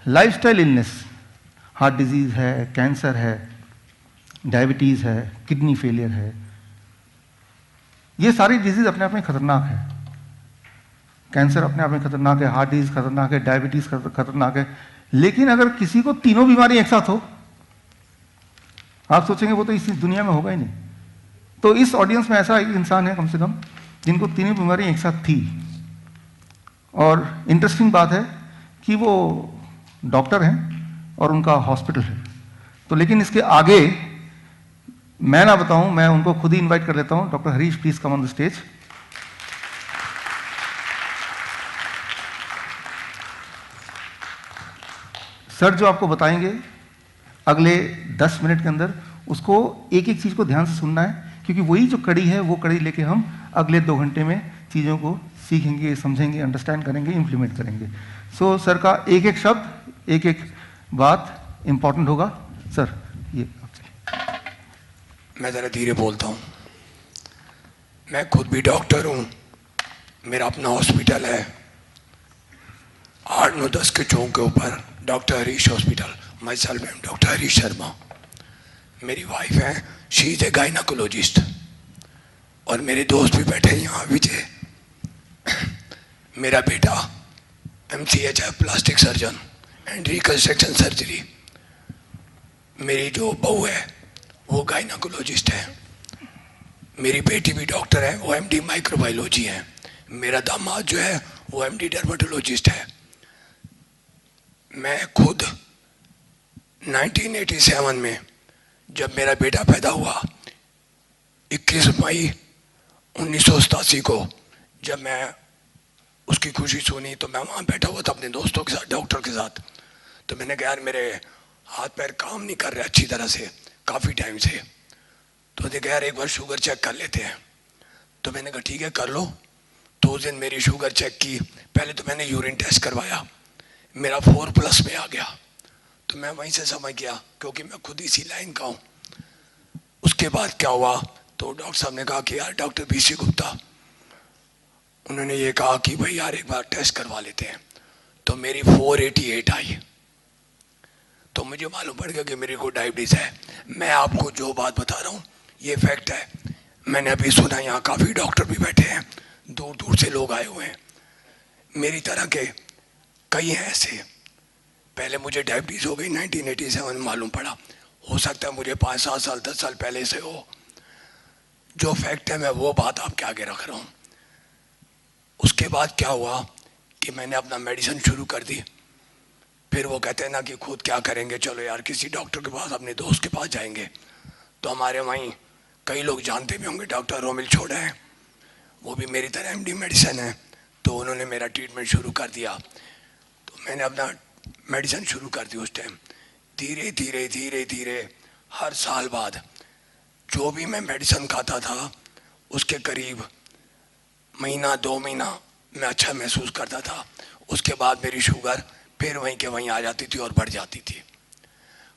Lifestyle illness, heart disease है, cancer है, diabetes है, किडनी फेलियर है, ये सारी डिजीज़ अपने आप में खतरनाक है। कैंसर अपने आप में खतरनाक है, हार्ट डिजीज़ खतरनाक है, डायबिटीज़ खतरनाक है। लेकिन अगर किसी को तीनों बीमारी एक साथ हो, आप सोचेंगे वो तो इस दुनिया में होगा ही नहीं। तो इस ऑडियंस में ऐसा एक इंसान है कम से कम जिनको तीनों बीमारी एक साथ थी। और इंटरेस्टिंग बात है कि वो डॉक्टर हैं और उनका हॉस्पिटल है। तो लेकिन इसके आगे मैं ना बताऊं, मैं उनको खुद ही इनवाइट कर लेता हूं। Doctor Harish, please come on the stage. Sir जो आपको बताएंगे अगले 10 मिनट के अंदर, उसको एक एक चीज को ध्यान से सुनना है, क्योंकि वही जो कड़ी है वो कड़ी लेके हम अगले 2 घंटे में चीज़ों को सीखेंगे, समझेंगे, अंडरस्टैंड करेंगे, इंप्लीमेंट करेंगे। सो सर का एक एक शब्द, एक एक बात इंपॉर्टेंट होगा। सर ये मैं ज़रा धीरे बोलता हूँ। मैं खुद भी डॉक्टर हूँ, मेरा अपना हॉस्पिटल है 8-9-10 के चौक के ऊपर, doctor Harish hospital. My self I am doctor Harish Sharma. मेरी वाइफ है, शी इज़ ए गायनाकोलॉजिस्ट। और मेरे दोस्त भी बैठे हैं यहाँ विजय। मेरा बेटा MCH है, plastic surgeon and reconstruction surgery. मेरी जो बहू है वो गायनाकोलॉजिस्ट है। मेरी बेटी भी डॉक्टर है, वो MD माइक्रोबायोलॉजी है। मेरा दामाद जो है वो MD डर्मेटोलॉजिस्ट है। मैं खुद 1987 में जब मेरा बेटा पैदा हुआ, 21 मई 1987 को जब मैं उसकी खुशी सुनी, तो मैं वहाँ बैठा हुआ था अपने दोस्तों के साथ, डॉक्टर के साथ। तो मैंने कहा यार मेरे हाथ पैर काम नहीं कर रहे अच्छी तरह से काफ़ी टाइम से, तो देखा यार एक बार शुगर चेक कर लेते हैं। तो मैंने कहा ठीक है कर लो। तो उस दिन मेरी शुगर चेक की। पहले तो मैंने यूरिन टेस्ट करवाया, मेरा 4+ में आ गया। तो मैं वहीं से समझ गया, क्योंकि मैं खुद इसी लाइन का हूँ। उसके बाद क्या हुआ, तो डॉक्टर साहब ने कहा कि यार डॉक्टर BC गुप्ता, उन्होंने ये कहा कि भाई यार एक बार टेस्ट करवा लेते हैं। तो मेरी 488 आई। तो मुझे मालूम पड़ गया कि मेरे को डायबिटीज़ है। मैं आपको जो बात बता रहा हूँ ये फैक्ट है। मैंने अभी सुना यहाँ काफ़ी डॉक्टर भी बैठे हैं, दूर दूर से लोग आए हुए हैं, मेरी तरह के कई हैं ऐसे। पहले मुझे डायबिटीज़ हो गई 1987 में, मालूम पड़ा। हो सकता है मुझे 5-7 साल 10 साल पहले से हो। जो फैक्ट है मैं वो बात आपके आगे रख रहा हूँ। उसके बाद क्या हुआ कि मैंने अपना मेडिसिन शुरू कर दी। फिर वो कहते हैं ना कि खुद क्या करेंगे, चलो यार किसी डॉक्टर के पास, अपने दोस्त के पास जाएंगे। तो हमारे वहीं कई लोग जानते भी होंगे, डॉक्टर रोमिल छोड़ा है, वो भी मेरी तरह MD मेडिसिन है। तो उन्होंने मेरा ट्रीटमेंट शुरू कर दिया। तो मैंने अपना मेडिसिन शुरू कर दी। उस टाइम धीरे धीरे धीरे धीरे हर साल बाद जो भी मैं मेडिसिन खाता था उसके करीब महीना 2 महीना मैं अच्छा महसूस करता था। उसके बाद मेरी शुगर फिर वहीं के वहीं आ जाती थी और बढ़ जाती थी।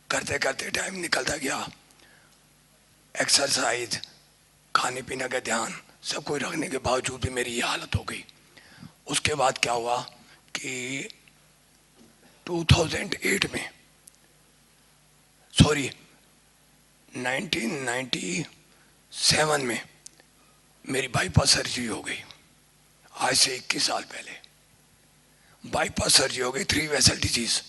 करते करते टाइम निकलता गया, एक्सरसाइज, खाने पीने का ध्यान, सब कुछ रखने के बावजूद भी मेरी ये हालत हो गई। उसके बाद क्या हुआ कि 2008 में, सॉरी 1997 में मेरी बाईपास सर्जरी हो गई। आज से 21 साल पहले बाईपास सर्जरी हो गई, 3 वेसल डिजीज।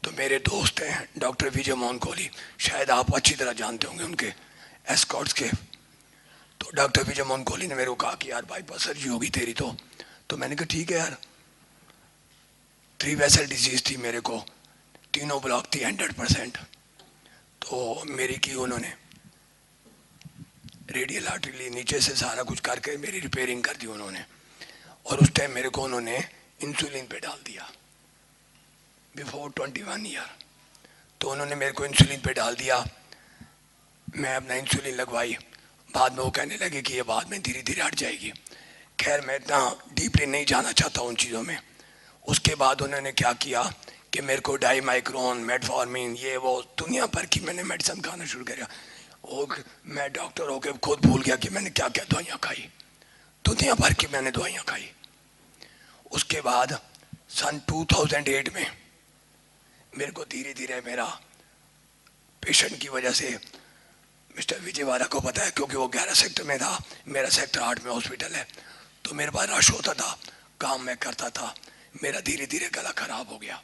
तो मेरे दोस्त हैं डॉक्टर विजय मोहन कोहली, शायद आप अच्छी तरह जानते होंगे उनके एस्कॉर्ट्स के। तो डॉक्टर विजय मोहन कोहली ने मेरे को कहा कि यार बाईपास सर्जरी होगी तेरी। तो मैंने कहा ठीक है यार। 3 वेसल डिजीज थी मेरे को, तीनों ब्लॉक थी 100%। तो मेरी की उन्होंने रेडियल आर्टरी नीचे से सारा कुछ करके मेरी रिपेयरिंग कर दी उन्होंने। और उस टाइम मेरे को उन्होंने इंसुलिन पे डाल दिया बिफोर 21 ईयर। तो उन्होंने मेरे को इंसुलिन पे डाल दिया। मैं अपना इंसुलिन लगवाई। बाद में वो कहने लगे कि ये बाद में धीरे धीरे हट जाएगी। खैर मैं इतना डीपली नहीं जाना चाहता उन चीज़ों में। उसके बाद उन्होंने क्या किया कि मेरे को डाईमाइक्रोन, मेटफॉर्मिन, ये वो दुनिया भर की मैंने मेडिसिन खाना शुरू किया। और मैं डॉक्टर होकर खुद भूल गया कि मैंने क्या क्या दवाइयाँ खाई। दुनिया भर की मैंने दवाइयाँ खाई। उसके बाद सन 2008 में मेरे को धीरे धीरे मेरा पेशेंट की वजह से मिस्टर विजयवाड़ा को पता है, क्योंकि वो 11 सेक्टर में था, मेरा सेक्टर 8 में हॉस्पिटल है, तो मेरे पास रश होता था, काम मैं करता था, मेरा धीरे धीरे गला खराब हो गया।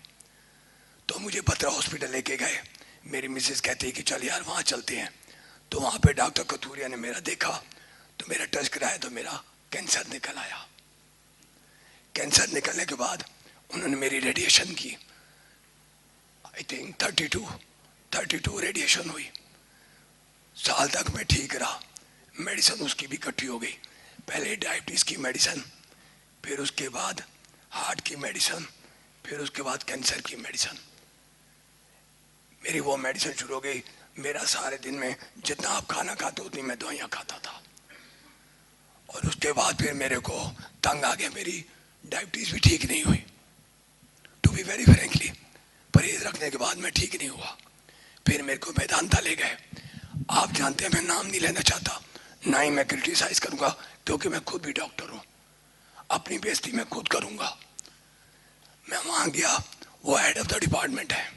तो मुझे बत्रा हॉस्पिटल लेके गए। मेरी मिसेस कहती है कि चल यार वहाँ चलते हैं। तो वहाँ पे डॉक्टर कथूरिया ने मेरा देखा, तो मेरा टेस्ट कराया, तो मेरा कैंसर निकल आया। कैंसर निकलने के बाद उन्होंने मेरी रेडिएशन की, आई थिंक 32 रेडिएशन हुई। साल तक मैं ठीक रहा, मेडिसिन उसकी भी इकट्ठी हो गई, पहले डायबिटीज़ की मेडिसिन, फिर उसके बाद हार्ट की मेडिसिन, फिर उसके बाद कैंसर की मेडिसिन। मेरी वो मेडिसिन शुरू हो गई। मेरा सारे दिन में जितना आप खाना खाते उतनी मैं दवाइयाँ खाता था। और उसके बाद फिर मेरे को तंग आ गया, मेरी डायबिटीज़ भी ठीक नहीं हुई। टू बी वेरी फ्रेंकली, परहेज रखने के बाद मैं ठीक नहीं हुआ। फिर मेरे को वेदांता ले गए। आप जानते हैं मैं नाम नहीं लेना चाहता, ना ही मैं क्रिटिसाइज करूंगा, क्योंकि मैं खुद भी डॉक्टर हूँ, अपनी बेइज्जती मैं खुद करूंगा। मैं वहाँ गया, वो हेड ऑफ द डिपार्टमेंट है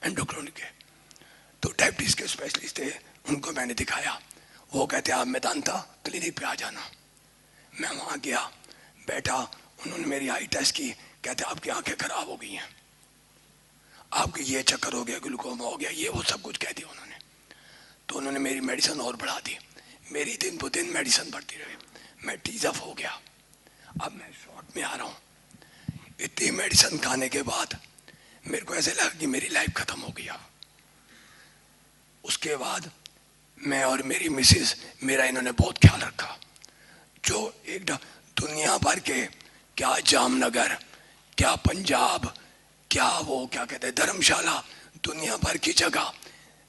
एंडोक्राइन के, तो डायबिटीज़ के स्पेशलिस्ट थे, उनको मैंने दिखाया। वो कहते आप वेदांता क्लिनिक पे आ जाना। मैं वहाँ गया, बैठा, उन्होंने मेरी आई टेस्ट की, कहते आपकी आंखें खराब हो गई हैं, आपके ये चक्कर हो गया, ग्लूकोमा हो गया, ये वो सब कुछ कह दिया उन्होंने। तो उन्होंने मेरी मेडिसिन और बढ़ा दी, मेरी दिन ब दिन मेडिसिन बढ़ती रही, मैं टीज अप हो गया। अब मैं शॉर्ट में आ रहा हूँ। इतनी मेडिसिन खाने के बाद मेरे को ऐसे लगा कि मेरी लाइफ खत्म हो गई। उसके बाद मैं और मेरी मिसेस, मेरा इन्होंने बहुत ख्याल रखा। जो एक दुनिया भर के, क्या जामनगर, क्या पंजाब, क्या वो क्या कहते हैं धर्मशाला, दुनिया भर की जगह,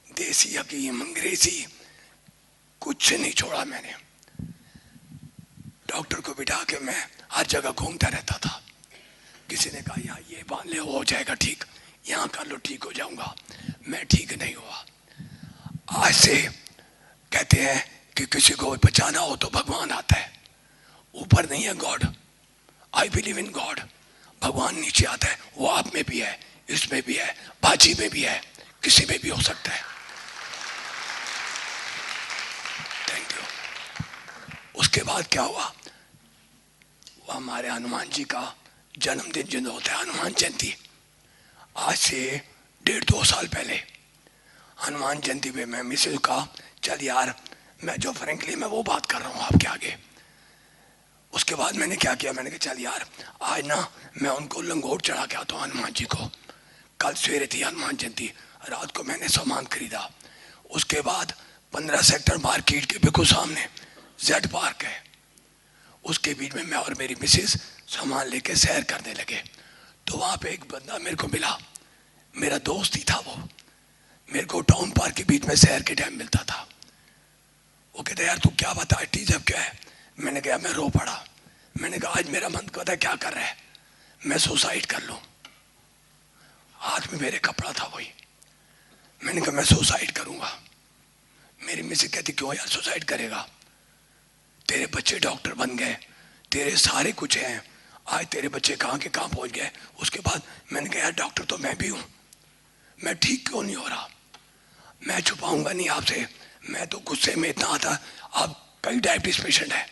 देसी हकीम, अंग्रेजी, कुछ नहीं छोड़ा मैंने। डॉक्टर को बिठा के मैं हर जगह घूमता रहता था। किसी ने कहा यहाँ ये बांध ले, हो जाएगा ठीक, यहाँ कर लो ठीक हो जाऊंगा, मैं ठीक नहीं हुआ। आज से कहते हैं कि किसी को बचाना हो तो भगवान आता है, ऊपर नहीं है God. I believe in God. भगवान नीचे आता है, वो आप में भी है, इसमें भी है, बाजी में भी है, किसी में भी हो सकता है। Thank you. उसके बाद क्या हुआ, वो हमारे हनुमान जी का जन्मदिन जो होता है हनुमान जयंती, आज से 1.5-2 साल पहले हनुमान जयंती पे मैं मिसेज का, चल यार, मैं जो फ्रेंकली मैं वो बात कर रहा हूँ आपके आगे। उसके बाद मैंने क्या किया, मैंने कहा चल यार आज ना मैं उनको लंगोट चढ़ा के आता हूँ हनुमान जी को। कल सवेरे थी हनुमान जयंती, रात को मैंने सामान खरीदा। उसके बाद 15 सेक्टर मार्केट के बिल्कुल सामने जेड पार्क है, उसके बीच में मैं और मेरी मिसेस सामान लेके सैर करने लगे। तो वहाँ पे एक बंदा मेरे को मिला, मेरा दोस्त ही था वो। मेरे को टाउन पार्क के बीच में सैर के टाइम मिलता था। वो कहता यार तू क्या बता, टीज अब क्या है? मैंने कहा मैं रो पड़ा। मैंने कहा आज मेरा मन कहता है क्या कर रहा है, मैं सुसाइड कर लूं। हाथ में मेरे कपड़ा था वही। मैंने कहा मैं सुसाइड करूंगा। मेरी मिसेज कहती क्यों यार सुसाइड करेगा, तेरे बच्चे डॉक्टर बन गए, तेरे सारे कुछ हैं, आज तेरे बच्चे कहाँ के कहाँ पहुंच गए। उसके बाद मैंने कहा यार डॉक्टर तो मैं भी हूँ, मैं ठीक क्यों नहीं हो रहा। मैं छुपाऊंगा नहीं आपसे, मैं तो गुस्से में इतना आता, आप कई डायबिटीज पेशेंट है,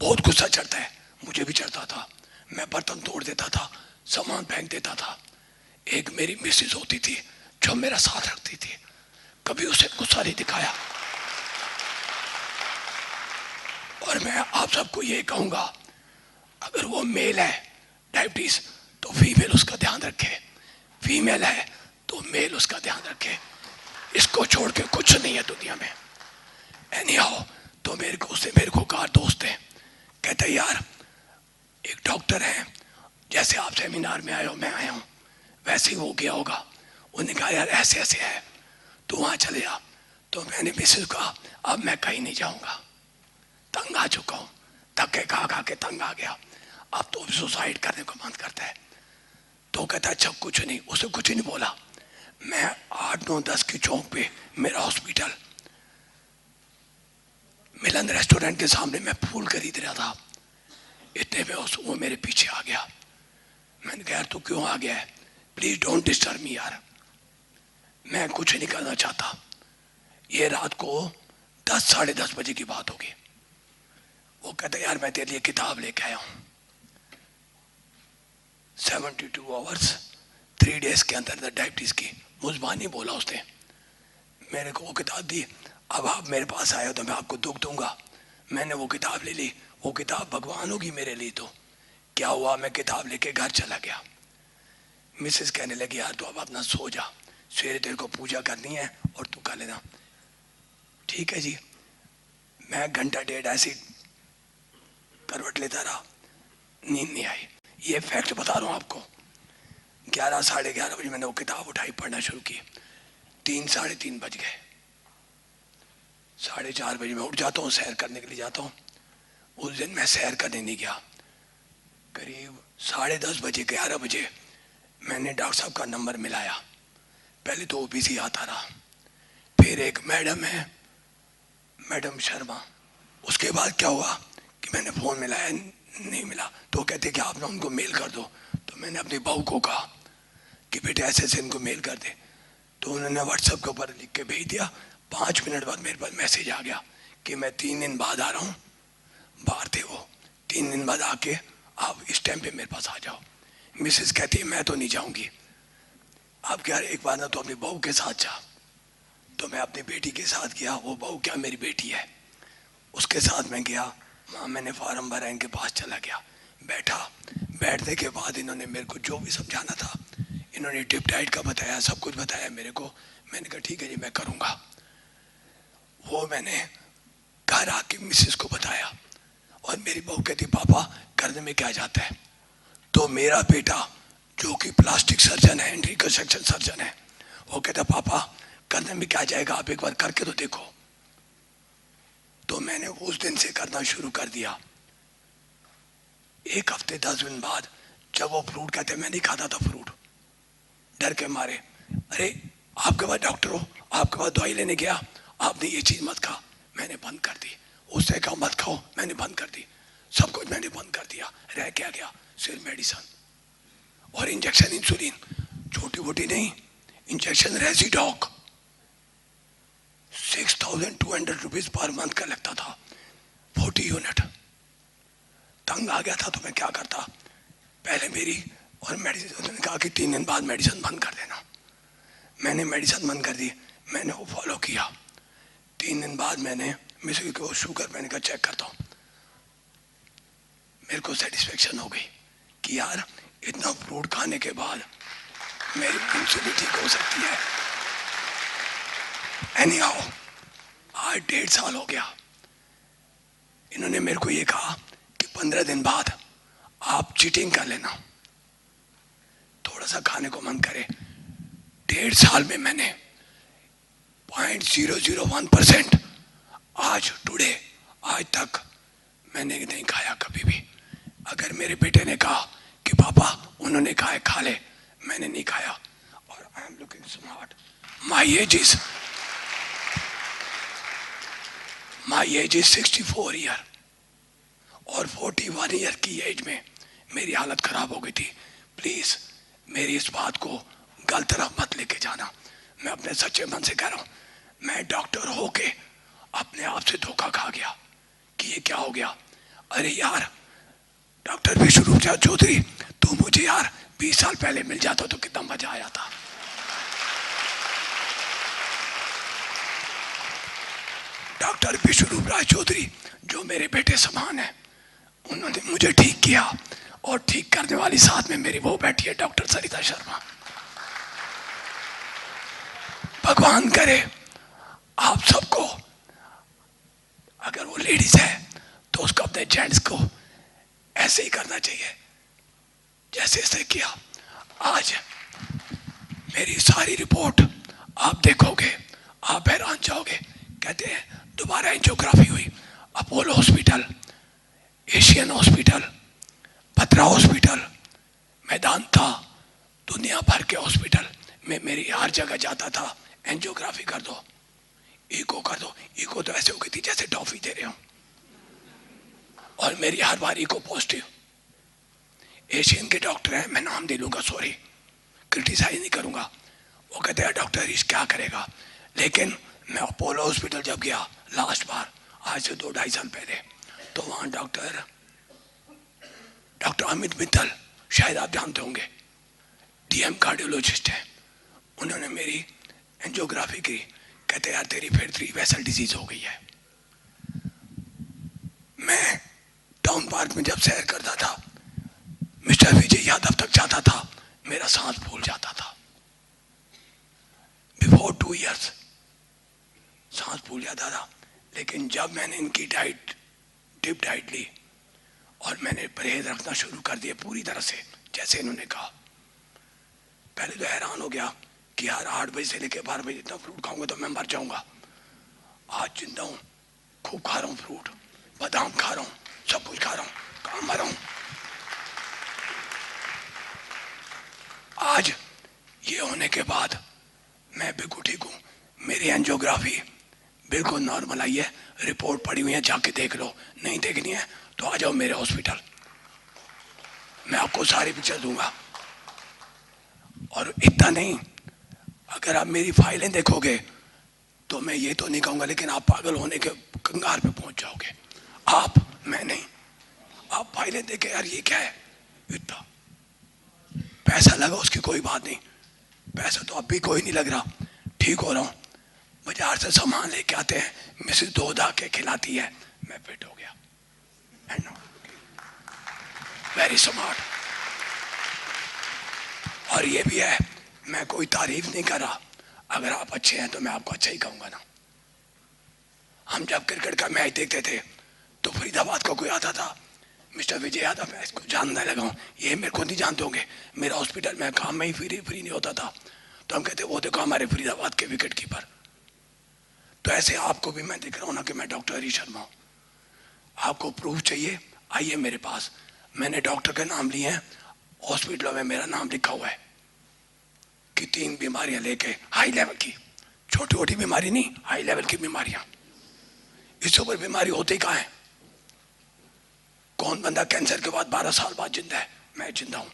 बहुत गुस्सा चढ़ता है, मुझे भी चढ़ता था। मैं बर्तन तोड़ देता था, सामान फेंक देता था। एक मेरी मिसेज होती थी जो मेरा साथ रखती थी, कभी उसे गुस्सा नहीं दिखाया। और मैं आप सबको ये कहूंगा, अगर वो मेल है डायबिटीज तो फीमेल उसका ध्यान रखे, फीमेल है तो मेल उसका ध्यान रखे। इसको छोड़ के कुछ नहीं है दुनिया में। एनीहाउ, तो मेरे को कार दोस्त है, कहते यार एक डॉक्टर है, जैसे आप सेमिनार में आए हो मैं आया हूँ वैसे ही वो गया होगा। उन्होंने कहा यार ऐसे ऐसे है, तो वहाँ चले जा। तो मैंने मिसेज कहा अब मैं कहीं नहीं जाऊँगा, तंग आ चुका हूँ, धक्के खा खा के तंग आ गया, अब तो सुसाइड करने को मन करता है। तो कहता अच्छा कुछ नहीं, उसे कुछ नहीं बोला। मैं 8-9-10 की चौक पे मेरा हॉस्पिटल, मिलन रेस्टोरेंट के सामने मैं फूल खरीद रहा था, इतने में वो मेरे पीछे आ गया। मैंने कहा यार तू क्यों आ गया है, प्लीज डोंट डिस्टर्ब मी यार, मैं कुछ नहीं करना चाहता। ये रात को 10 साढ़े 10 बजे की बात होगी। वो कहते यार मैं तेरे लिए किताब लेके आया हूँ। 72 आवर्स 3 डेज के अंदर डायबिटीज की मुजबानी बोला उसने, मेरे को वो किताब दी। अब आप मेरे पास आए हो तो मैं आपको दुख दूंगा। मैंने वो किताब ले ली। वो किताब भगवान होगी मेरे लिए। तो क्या हुआ, मैं किताब लेके घर चला गया। मिसेस कहने लगी यार तो अब अपना सो जा, सवेरे तेरे को पूजा करनी है और तू कर लेना। ठीक है जी। मैं घंटा डेढ़ ऐसी करवट लेता रहा, नींद नहीं आई। ये फैक्ट बता रहा हूँ आपको। 11 साढ़े 11 बजे मैंने वो किताब उठाई, पढ़ना शुरू की। 3 साढ़े 3 बज गए। 4:30 बजे मैं उठ जाता हूँ, सैर करने के लिए जाता हूँ। उस दिन मैं सैर करने नहीं गया। करीब 10:30 बजे 11 बजे मैंने डॉक्टर साहब का नंबर मिलाया। पहले तो वो बिजी आता रहा, फिर एक मैडम है, मैडम शर्मा। उसके बाद क्या हुआ कि मैंने फ़ोन मिलाया, नहीं मिला। तो कहते कि आप ना उनको मेल कर दो। तो मैंने अपनी बहू को कहा कि बेटे ऐसे ऐसे इनको मेल कर दे। तो उन्होंने व्हाट्सएप के ऊपर लिख के भेज दिया। 5 मिनट बाद मेरे पास मैसेज आ गया कि मैं 3 दिन बाद आ रहा हूँ। बाहर थे वो। 3 दिन बाद आके आप इस टाइम पे मेरे पास आ जाओ। मिसेस कहती है मैं तो नहीं जाऊंगी। आप क्या, एक बार ना तो अपनी बहू के साथ जा। तो मैं अपनी बेटी के साथ गया। वो बहू क्या मेरी बेटी है, उसके साथ मैं गया। वहाँ मैंने फॉर्म भरा, इनके पास चला गया, बैठा। बैठने के बाद इन्होंने मेरे को जो भी समझाना था, इन्होंने टिप डाइट का बताया, सब कुछ बताया मेरे को। मैंने कहा ठीक है जी मैं करूँगा। वो मैंने घर आके मिसेस को बताया और मेरी बहू कहती पापा करने में क्या जाता है। तो मेरा बेटा जो कि प्लास्टिक सर्जन है, रिकंस्ट्रक्शन सर्जन है, वो कहता पापा करने में क्या जाएगा, आप एक बार करके तो देखो। तो मैंने उस दिन से करना शुरू कर दिया। 1 हफ्ते 10 दिन बाद जब वो फ्रूट कहते, मैं नहीं खाता था फ्रूट डर के मारे। अरे आपके पास डॉक्टर हो, आपके पास दवाई लेने गया, आपने ये चीज मत खा। मैंने बंद कर दी। उससे कहा मत खाओ, मैंने बंद कर दी। सब कुछ मैंने बंद कर दिया। रह क्या गया, सिर्फ मेडिसिन और इंजेक्शन, इंसुलिन, छोटी मोटी नहीं, इंजेक्शन रेजिडॉक 6,200 रुपीज पर मंथ का लगता था, 40 यूनिट। तंग आ गया था तो मैं क्या करता, पहले मेरी और मेडिसिन, उन्होंने कहा कि 3 दिन बाद मेडिसिन बंद कर देना। मैंने मेडिसिन बंद कर दी, मैंने वो फॉलो किया। 3 दिन बाद मैंने मिसेस को शुगर, मैंने कहा चेक करता हूँ। मेरे को सेटिस्फेक्शन हो गई कि यार इतना फ्रूट खाने के बाद मेरी इंसुलिन ठीक हो सकती है। एनी हाउ आज 1.5 साल हो गया। इन्होंने मेरे को ये कहा कि 15 दिन बाद आप चीटिंग कर लेना, थोड़ा सा खाने को मन करे। 1.5 साल में मैंने 0.001% आज टुडे आज तक मैंने नहीं खाया कभी भी। अगर मेरे बेटे ने कहा कि पापा उन्होंने कहा है खा ले, मैंने नहीं खाया। और I am looking smart. My age is 64 year और 41 ईयर की एज में मेरी हालत खराब हो गई थी। प्लीज मेरी इस बात को गलत तरफ मत लेके जाना। मैं अपने सच्चे मन से कह रहा हूं, मैं डॉक्टर होके अपने आप से धोखा खा गया कि ये क्या हो गया। अरे यार डॉक्टर विष्णुरूपचंद चौधरी, तू मुझे यार 20 साल पहले मिल जाता तो कितना मजा आया था। डॉक्टर विष्णुरूपराज चौधरी जो मेरे बेटे समान है, उन्होंने मुझे ठीक किया और ठीक करने वाली साथ में मेरी वो बैठी है डॉक्टर सरिता शर्मा। भगवान करे आप सबको, अगर वो लेडीज है तो उसको अपने जेंट्स को ऐसे ही करना चाहिए जैसे इसने किया। आज मेरी सारी रिपोर्ट आप देखोगे, आप हैरान जाओगे। कहते हैं दोबारा एंजियोग्राफी हुई, अपोलो हॉस्पिटल, एशियन हॉस्पिटल, पत्रा हॉस्पिटल, मेदांता, दुनिया भर के हॉस्पिटल में मेरी हर जगह जाता था, एंजियोग्राफी कर दो, इको कर दो। इको तो ऐसे हो गई थी जैसे टॉफी दे रहे हो, और मेरी हर बार इको पॉजिटिव। एशियन के डॉक्टर हैं, मैं नाम दे लूंगा, सॉरी क्रिटिसाइज नहीं करूंगा। वो कहते हैं डॉक्टर हरीश क्या करेगा। लेकिन मैं अपोलो हॉस्पिटल जब गया लास्ट बार, आज से 2-2.5 साल पहले, तो वहाँ डॉक्टर अमित मित्तल, शायद आप जानते होंगे, डीएम कार्डियोलॉजिस्ट है, उन्होंने मेरी एंजियोग्राफी की। कहते यार तेरी फिर 3 वेसल डिजीज हो गई है। मैं टाउन पार्क में जब सैर करता था, मिस्टर विजय यादव तक जाता था, मेरा सांस फूल जाता था। बिफोर 2 इयर्स सांस फूल जाता था। लेकिन जब मैंने इनकी डाइट, डिप डाइट ली और मैंने परहेज रखना शुरू कर दिया पूरी तरह से जैसे इन्होंने कहा, पहले तो हैरान हो गया कि यार 8 बजे से लेकर 12 बजे इतना फ्रूट खाऊंगा तो मैं मर जाऊंगा। आज जिंदा हूं, खूब खा रहा हूं फ्रूट, बादाम खा रहा हूं, सब कुछ खा रहा हूं, कहां मर रहा हूं। आज ये होने के बाद मैं बिल्कुल ठीक हूं। मेरी एंजियोग्राफी बिल्कुल नॉर्मल आई है, रिपोर्ट पड़ी हुई है, जाके देख लो। नहीं देखनी है तो आ जाओ मेरे हॉस्पिटल, मैं आपको सारी पिक्चर दूंगा। और इतना नहीं, अगर आप मेरी फाइलें देखोगे तो मैं ये तो नहीं कहूंगा, लेकिन आप पागल होने के कंगार पे पहुंच जाओगे। आप, मैं नहीं, आप फाइलें देखे यार ये क्या है, इतना पैसा लगा उसकी कोई बात नहीं, पैसा तो अब भी कोई नहीं लग रहा, ठीक हो रहा हूं। बाजार से सामान लेके आते हैं, मिसेस दूध आके खिलाती है, मैं फिट हो गया। Very smart. और ये भी है, मैं कोई तारीफ नहीं कर रहा, अगर आप अच्छे हैं तो मैं आपको अच्छा ही कहूंगा ना। हम जब क्रिकेट का मैच देखते थे तो फरीदाबाद का कोई आता था, मिस्टर विजय यादव, मैं इसको जानने लगा हूँ, ये मेरे को नहीं जानते होंगे, मेरा हॉस्पिटल में काम में ही फ्री नहीं होता था, तो हम कहते वो देखो हमारे फरीदाबाद के विकेट कीपर। तो ऐसे आपको भी मैं दिख रहा हूँ ना कि मैं डॉक्टर हरीश शर्मा हूँ। आपको प्रूफ चाहिए, आइए मेरे पास, मैंने डॉक्टर के नाम लिए हैं, हॉस्पिटलों में मेरा नाम लिखा हुआ है कि 3 बीमारियां लेके, हाई लेवल की, छोटी छोटी बीमारी नहीं, हाई लेवल की बीमारियां। इससे ऊपर बीमारी होती कहाँ है? कौन बंदा कैंसर के बाद 12 साल बाद जिंदा है? मैं जिंदा हूं।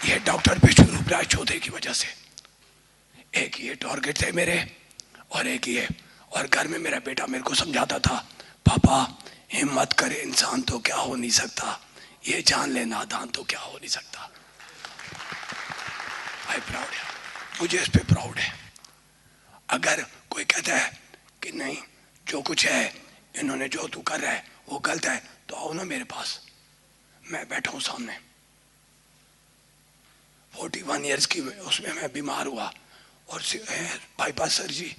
ये डॉक्टर विष्णुरूप राय चौधरी की वजह से। एक ये टारगेट थे मेरे और एक ये, और घर में मेरा बेटा मेरे को समझाता था, पापा हिम्मत करे इंसान तो क्या हो नहीं सकता, ये जान ले नादान तो क्या हो नहीं सकता। आई प्राउड है, मुझे इस पे प्राउड है। अगर कोई कहता है कि नहीं जो कुछ है, इन्होंने जो तू कर रहा है वो गलत है, तो आओ ना मेरे पास, मैं बैठा हूं सामने। 41 ईयर्स की उसमें मैं बीमार हुआ और बाईपास सर्जरी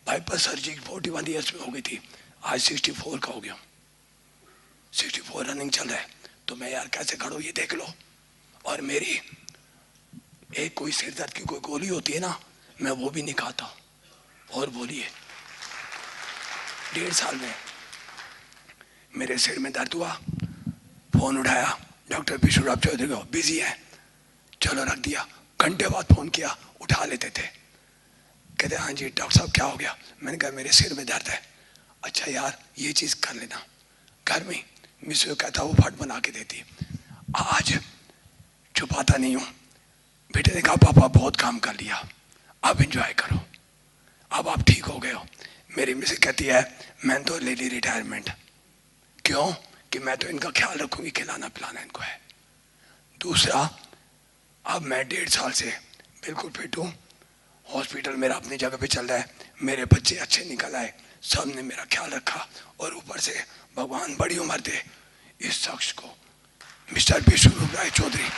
41 ईयर्स में हो गई थी, आज 64 का हो गया, 64 रनिंग चल रहा है। तो मैं यार कैसे खड़ा हूं ये देख लो। और मेरी एक कोई सिर दर्द की कोई गोली होती है ना, मैं वो भी नहीं खाता। और बोलिए 1.5 साल में मेरे सिर में दर्द हुआ, फोन उठाया, डॉक्टर विष्णुरूप चौधरी को, बिजी है, चलो रख दिया। घंटे बाद फोन किया, उठा लेते थे, कहते हाँ जी डॉक्टर साहब क्या हो गया? मैंने कहा मेरे सिर में दर्द है। अच्छा यार ये चीज कर लेना, घर में मिस कहता वो फट बना के देती। आज छुपाता नहीं हूं। बेटे ने कहा पापा बहुत काम कर लिया, अब एंजॉय करो, अब आप ठीक हो गए हो। मेरी मिसेस कहती है मैंने तो ले ली रिटायरमेंट। क्यों? कि मैं तो इनका ख्याल रखूंगी, खिलाना पिलाना इनको है। दूसरा, अब मैं 1.5 साल से बिल्कुल फिट हूँ, हॉस्पिटल मेरा अपनी जगह पे चल रहा है, मेरे बच्चे अच्छे निकल आए, सब ने मेरा ख्याल रखा, और ऊपर से भगवान बड़ी उम्र दे इस शख्स को, मिस्टर विष्णुरूप राय चौधरी।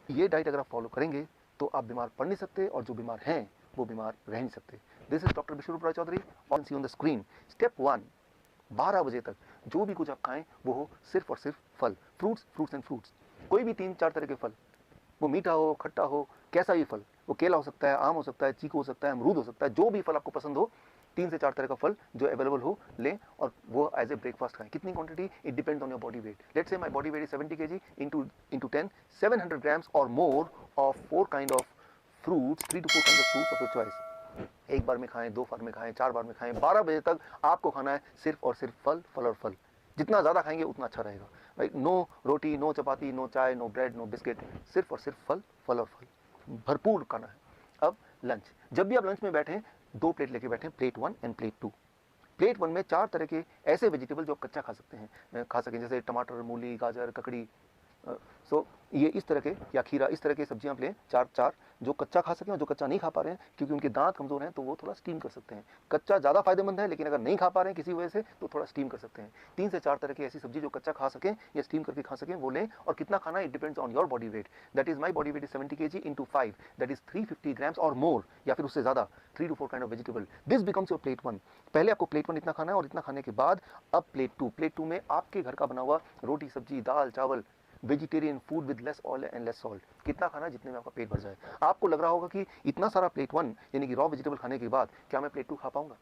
ये डाइट अगर आप फॉलो करेंगे तो आप बीमार पड़ नहीं सकते, और जो बीमार हैं वो बीमार रह नहीं सकते। This is doctor Vishnuroop Roy Chowdhury, on see on the screen. Step 1, 12 बजे तक जो भी कुछ आप खाएं वो हो सिर्फ और सिर्फ फल, फ्रूट्स एंड फ्रूट्स। कोई भी 3-4 तरह के फल, वो मीठा हो, खट्टा हो, कैसा भी फल, वो केला हो सकता है, आम हो सकता है, चीकू हो सकता है, अमरूद हो सकता है, जो भी फल आपको पसंद हो, 3 से 4 तरह का फल जो अवेलेबल हो लें, और वो एज ए ब्रेकफास्ट खाएं। कितनी quantity? It depends on your body weight. Let's say my body weight is 70 kg, into 10, 700 grams or more of 4 kind of fruits, 3 to 4 kinds of fruits of your choice। एक बार में खाएं, 2 बार में खाएं, 4 बार में खाएं, 12 बजे तक आपको खाना है सिर्फ और सिर्फ फल, फल और फल। जितना ज़्यादा खाएंगे उतना अच्छा रहेगा, राइट। नो रोटी, नो चपाती, नो चाय, नो ब्रेड, नो बिस्किट, सिर्फ और सिर्फ फल, फल और फल, भरपूर खाना है। अब लंच, जब भी आप लंच में बैठें 2 प्लेट लेके बैठें, प्लेट 1 एंड प्लेट 2। प्लेट 1 में 4 तरह के ऐसे वेजिटेबल जो आप कच्चा खा सकते हैं, खा सकें, जैसे टमाटर, मूली, गाजर, ककड़ी, सो ये इस तरह के, या खीरा, इस तरह की सब्जियां आप लें, 4 जो कच्चा खा सकें, और जो कच्चा नहीं खा पा रहे हैं क्योंकि उनके दांत कमज़ोर हैं तो वो थोड़ा स्टीम कर सकते हैं। कच्चा ज़्यादा फायदेमंद है, लेकिन अगर नहीं खा पा रहे हैं किसी वजह से तो थोड़ा स्टीम कर सकते हैं। 3 से 4 तरह की ऐसी सब्जी जो कच्चा खा सकें या स्टीम करके खा सकें वो लें। और कितना खाना, it depends on your body weight. That is my body weight is 70 kg into 5, that is 350 grams और मोर, या फिर उससे ज़्यादा, 3 to 4 kind of vegetable. This becomes your plate 1। पहले आपको प्लेट 1 इतना खाना है, और इतना खाने के बाद अब प्लेट 2। प्लेट 2 में आपके घर का बना हुआ रोटी, सब्जी, दाल, चावल, vegetarian food with less oil and less salt. कितना खाना, जितने में आपका पेट भर जाए। आपको लग रहा होगा कि इतना सारा प्लेट 1 यानी कि रॉ वेजिटेबल खाने के बाद क्या मैं प्लेट 2 खा पाऊंगा?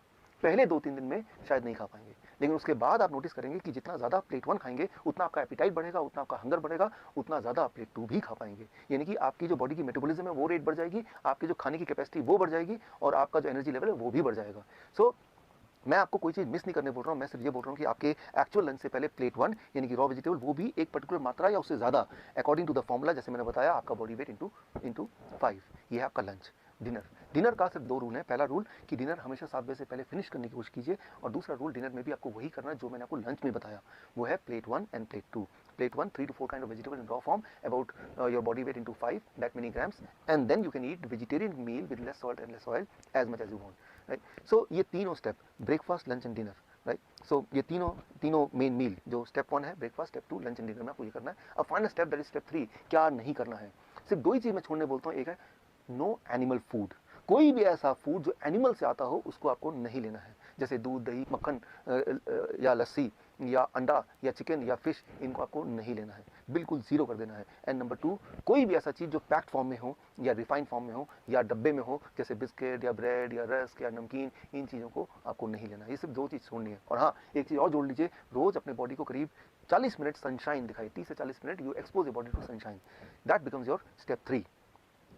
पहले 2-3 दिन में शायद नहीं खा पाएंगे, लेकिन उसके बाद आप नोटिस करेंगे कि जितना ज़्यादा प्लेट 1 खाएंगे उतना आपका एपिटाइट बढ़ेगा, उतना आपका हंगर बढ़ेगा, उतना ज़्यादा आप प्लेट 2 भी खा पाएंगे। यानी कि आपकी जो बॉडी की मेटाबॉलिज्म है वो रेट बढ़ जाएगी, आपकी जो खाने की कैपेसिटी वो बढ़ जाएगी, और आपका जो एनर्जी लेवल है वो भी बढ़ जाएगा। सो मैं आपको कोई चीज़ मिस नहीं करने बोल रहा हूँ, मैं सिर्फ ये बोल रहा हूँ कि आपके एक्चुअल लंच से पहले प्लेट 1 यानी कि रॉ वेजिटेबल, वो भी एक पर्टिकुलर मात्रा या उससे ज़्यादा, अकॉर्डिंग टू द फॉर्मूला, जैसे मैंने बताया, आपका बॉडी वेट इंटू 5। ये है आपका लंच। डिनर का सिर्फ 2 रूल है। पहला रूल कि डिनर हमेशा 7 बजे से पहले फिनिश करने की कोशिश कीजिए, और दूसरा रूल, डिनर में भी आपको वही करना है जो मैंने आपको लंच में बताया, वो है plate 1 end plate 2। Plate 1, 3 to 4 kind of vegetable in raw form, about your body weight into 5, that many grams, and then you can eat vegetarian meal with less salt and less oil as much as you want, right? So ये तीनों step, breakfast, lunch and dinner, right. So ये तीनों main meal, जो step 1 है breakfast, step 2 lunch and dinner में आपको ये करना है। अब final step, that is step 3, क्या नहीं करना है। सिर्फ 2 ही चीज़ मैं छोड़ने बोलता हूँ, एक है नो एनिमल फूड। कोई भी ऐसा फूड जो एनिमल से आता हो उसको आपको नहीं लेना है, जैसे दूध, दही, मक्खन या लस्सी या अंडा या चिकन या फिश, इनको आपको नहीं लेना है, बिल्कुल ज़ीरो कर देना है। एंड नंबर 2, कोई भी ऐसा चीज़ जो पैक्ड फॉर्म में हो या रिफाइंड फॉर्म में हो या डब्बे में हो, जैसे बिस्किट या ब्रेड या रस्क या नमकीन, इन चीज़ों को आपको नहीं लेना है। ये सिर्फ 2 चीज़ छोड़नी है। और हाँ, एक चीज़ और जोड़ लीजिए, रोज़ अपने बॉडी को करीब 40 मिनट सनशाइन दिखाई, 30 से 40 minute you expose your body to sunshine, that becomes your step 3।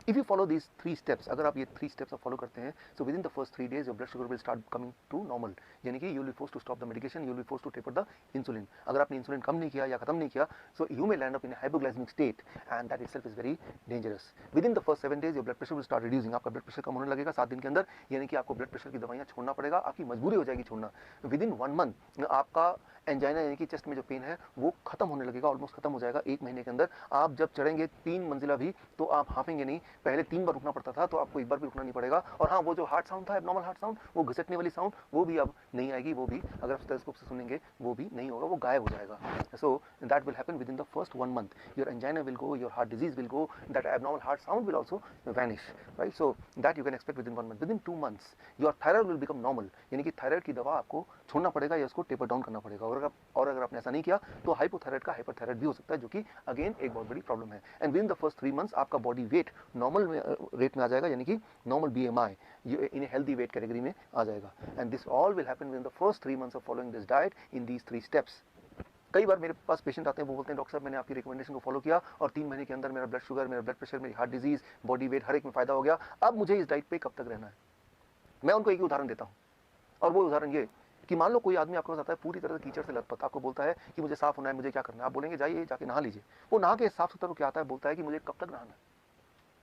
If you follow these 3 steps, अगर आप ये 3 steps आप फॉलो करते हैं, so within the first 3 days your blood sugar will start coming to normal, यानी कि you will be forced to stop the medication, you will be forced to taper the insulin। अगर आपने insulin कम नहीं किया या खत्म नहीं किया, so you may land up in a hypoglycemic state and that itself is very dangerous। Within the first 7 days your blood pressure will start reducing, आपका blood pressure कम होने लगेगा 7 दिन के अंदर, यानी कि आपको ब्लड प्रेशर की दवाइयाँ छोड़ना पड़ेगा, आपकी मजबूरी हो जाएगी छोड़ना। Within 1 month आपका एंजाइना यानी कि चेस्ट में जो पेन है वो खत्म होने लगेगा, ऑलमोस्ट खत्म हो जाएगा 1 महीने के अंदर। आप जब चढ़ेंगे 3 मंजिला भी तो आप हाफेंगे नहीं, पहले 3 बार रुकना पड़ता था, तो आपको 1 बार भी रुकना नहीं पड़ेगा। और हाँ, वो जो हार्ट साउंड था, एबनॉर्मल हार्ट साउंड, वो घिसटने वाली साउंड, वो भी अब नहीं आएगी, वो भी अगर आप स्टेथोस्कोप से सुनेंगे वो भी नहीं होगा, वो गायब हो जाएगा। So that will happen with in the first 1 month, your angina will go, your heart disease will go, that abnormal heart sound will also vanish, right. So that you can expect with in 1 month। With in 2 months your thyroid will become normal, यानी कि thyroid की दवा आपको छोड़ना पड़ेगा या उसको taper down करना पड़ेगा, और अगर आपने ऐसा नहीं किया तो हाइपोथायराइड का हाइपरथायराइड भी हो सकता है, जो कि अगेन एक बहुत बड़ी प्रॉब्लम है। And with in the first 3 months आपका बॉडी वेट नॉर्मल रेट में आ जाएगा, यानी कि normal BMI in a healthy weight category में आ जाएगा। And this all will happen with in the first 3 months of following this diet in these 3 steps. कई बार मेरे पास patient आते हैं, वो बोलते हैं डॉक्टर साहब मैंने आपकी रिकमेंडेशन को फॉलो किया और 3 महीने के अंदर मेरा ब्लड शुगर, मेरा ब्लड प्रेशर, मेरी हार्ट डिजीज, बॉडी वेट हर एक में फायदा हो गया, अब मुझे इस डाइट पे कब तक रहना है। मैं उनको एक ही उदाहरण देता हूँ, और वो उदाहरण ये कि मान लो कोई आदमी आपके पास आता है पूरी तरह से कीचड़ से लथपथ, आपको बोलता है कि मुझे साफ होना है, मुझे क्या करना है। आप बोलेंगे जाइए जाके नहा लीजिए। वो नहा के साफ सुथरा क्या आता है, बोलता है कि मुझे कब तक नहाना है।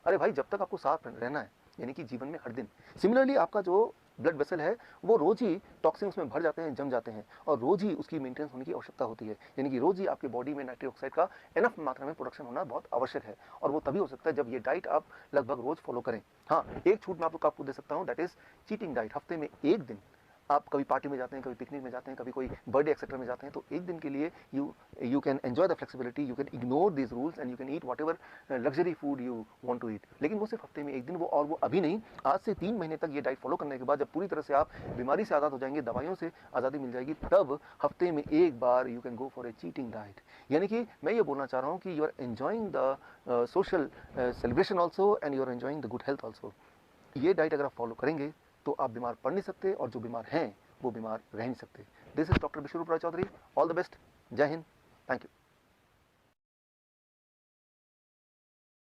अरे भाई, जब तक आपको साफ रहना है, यानी कि जीवन में हर दिन। सिमिलरली आपका जो ब्लड वेसल है वो रोज ही टॉक्सिन उसमें भर जाते हैं, जम जाते हैं, और रोज ही उसकी मेंटेनेंस होने की आवश्यकता होती है, यानी कि रोज ही आपके बॉडी में नाइट्रिक ऑक्साइड का एनफ मात्रा में प्रोडक्शन होना बहुत आवश्यक है। और वो तभी हो सकता है जब ये डाइट आप लगभग रोज फॉलो करें। हाँ, एक छूट मैं आपको दे सकता हूँ, दैट इज चीटिंग डाइट। हफ्ते में 1 दिन आप कभी पार्टी में जाते हैं, कभी पिकनिक में जाते हैं, कभी कोई बर्थडे एक्सेट्रा में जाते हैं, तो 1 दिन के लिए you can enjoy the flexibility, you can ignore this rules and you can eat whatever luxury food you want to eat. लेकिन वो सिर्फ हफ्ते में 1 दिन, वो अभी नहीं, आज से 3 महीने तक ये डाइट फॉलो करने के बाद जब पूरी तरह से आप बीमारी से आज़ाद हो जाएंगे, दवाइयों से आज़ादी मिल जाएगी, तब हफ्ते में 1 बार you can go for a cheating diet. यानी कि मैं ये बोलना चाह रहा हूँ कि you are enjoying the social celebration also and you are enjoying the good health also. ये डाइट अगर आप फॉलो करेंगे तो आप बीमार पड़ नहीं सकते, और जो बीमार हैं वो बीमार रह नहीं सकते। This is doctor Biswaroop Roy Chowdhury. All the best. Jai Hind. Thank you.